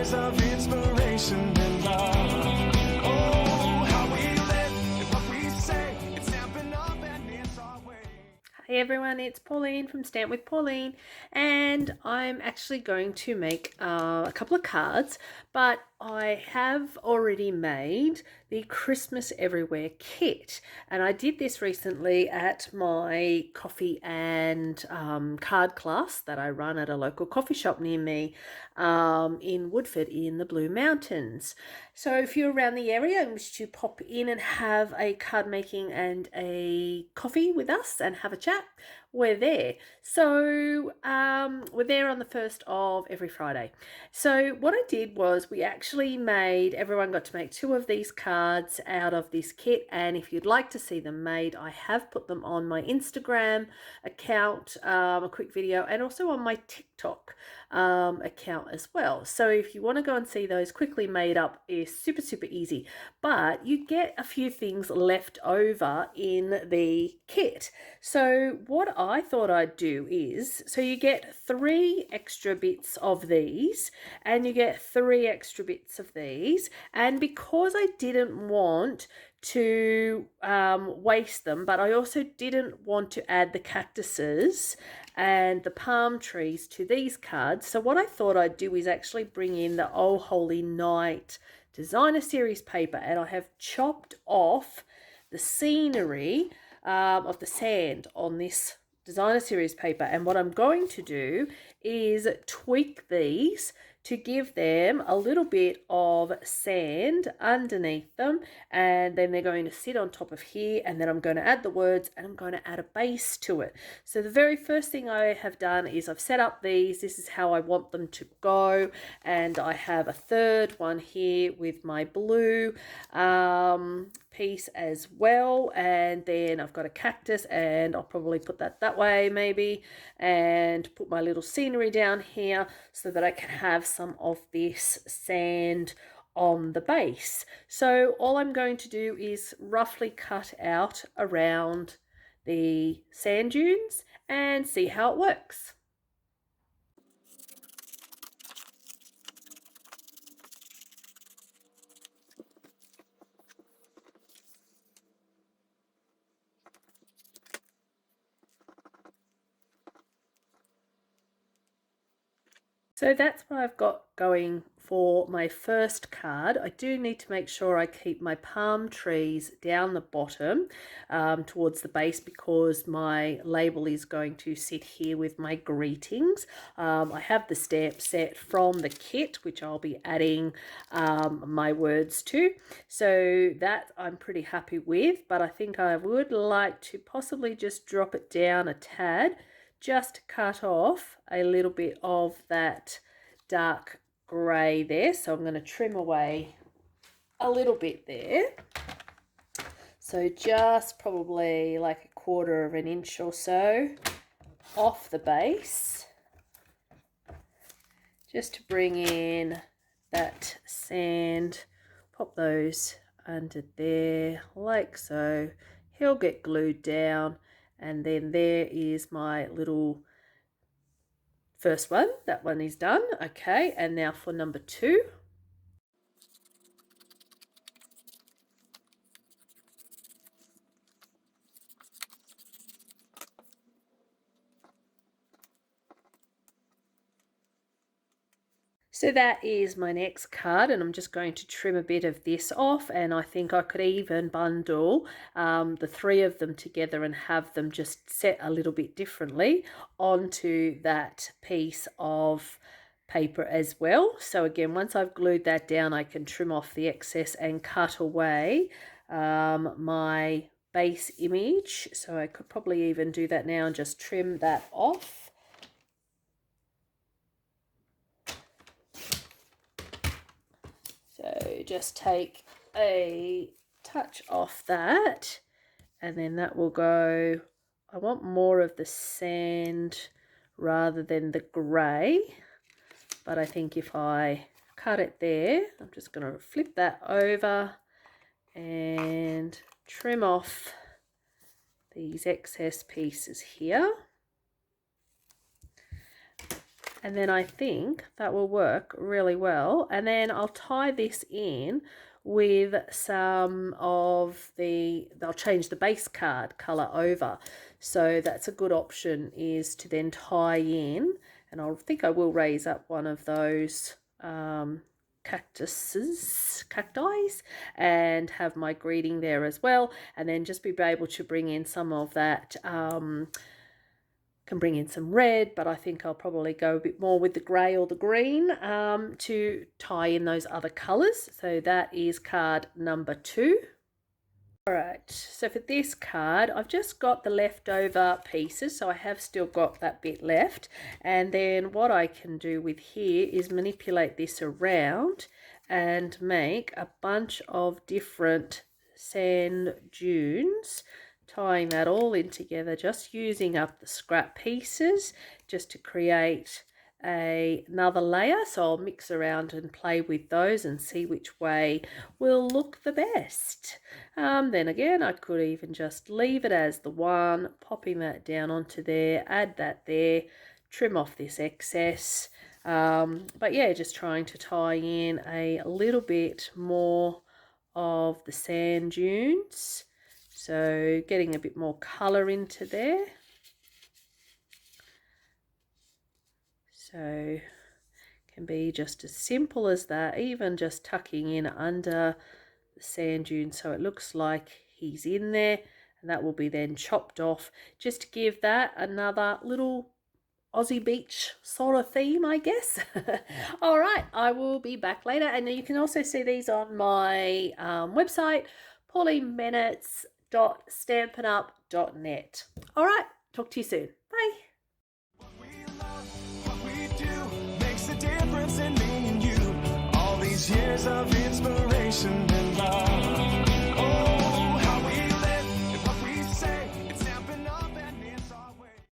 Stories of inspiration and love. Oh, how we live and what we say. It's Stampin' Up and it's our way. Hey everyone, it's Pauline from Stamp with Pauline, and I'm actually going to make a couple of cards, but I have already made the Christmas Everywhere kit, and I did this recently at my coffee and card class that I run at a local coffee shop near me in Woodford in the Blue Mountains. So if you're around the area and wish to pop in and have a card making and a coffee with us and have a chat, we're there. So we're there on the 1st of every Friday. So what I did was everyone got to make 2 of these cards out of this kit, and if you'd like to see them made, I have put them on my Instagram account, a quick video, and also on my TikTok account as well. So if you want to go and see those quickly made up, is super easy, but you get a few things left over in the kit. So what I thought I'd do is, so you get 3 extra bits of these and you get 3 extra bits of these, and because I didn't want to waste them, but I also didn't want to add the cactuses and the palm trees to these cards, so what I thought I'd do is actually bring in the Oh Holy Night designer series paper, and I have chopped off the scenery of the sand on this designer series paper, and what I'm going to do is tweak these to give them a little bit of sand underneath them, and then they're going to sit on top of here, and then I'm going to add the words and I'm going to add a base to it. So the very first thing I have done is I've set up these. This is how I want them to go, and I have a third one here with my blue piece as well, and then I've got a cactus, and I'll probably put that way maybe, and put my little scenery down here so that I can have some of this sand on the base. So all I'm going to do is roughly cut out around the sand dunes and see how it works. So that's what I've got going for my first card. I do need to make sure I keep my palm trees down the bottom towards the base, because my label is going to sit here with my greetings. I have the stamp set from the kit, which I'll be adding my words to. So that I'm pretty happy with, but I think I would like to possibly just drop it down a tad, just to cut off a little bit of that dark grey there. So I'm going to trim away a little bit there. So just probably like 1/4 of an inch or so off the base, just to bring in that sand. Pop those under there like so. He'll get glued down, and then there is my little first one. That one is done. Okay, and now for number 2. So that is my next card, and I'm just going to trim a bit of this off, and I think I could even bundle the 3 of them together and have them just set a little bit differently onto that piece of paper as well. So again, once I've glued that down, I can trim off the excess and cut away my base image. So I could probably even do that now and just trim that off. So just take a touch off that, and then that will go. I want more of the sand rather than the grey, but I think if I cut it there, I'm just going to flip that over and trim off these excess pieces here. And then I think that will work really well. And then I'll tie this in with some of I'll change the base card colour over. So that's a good option, is to then tie in, and I think I will raise up one of those cacti, and have my greeting there as well, and then just be able to bring in some of that can bring in some red, but I think I'll probably go a bit more with the grey or the green to tie in those other colours. So that is card number 2. Alright, so for this card, I've just got the leftover pieces, so I have still got that bit left. And then what I can do with here is manipulate this around and make a bunch of different sand dunes, tying that all in together, just using up the scrap pieces just to create another layer. So I'll mix around and play with those and see which way will look the best. Then again, I could even just leave it as the one, popping that down onto there, add that there, trim off this excess. But yeah, just trying to tie in a little bit more of the sand dunes. So getting a bit more colour into there. So can be just as simple as that, even just tucking in under the sand dune so it looks like he's in there, and that will be then chopped off just to give that another little Aussie beach sort of theme, I guess. All right, I will be back later, and you can also see these on my website, paulinemennetts.stampinup.net. All right, talk to you soon. Bye. What we love, what we do, makes a difference in me and you. All these years of inspiration and love.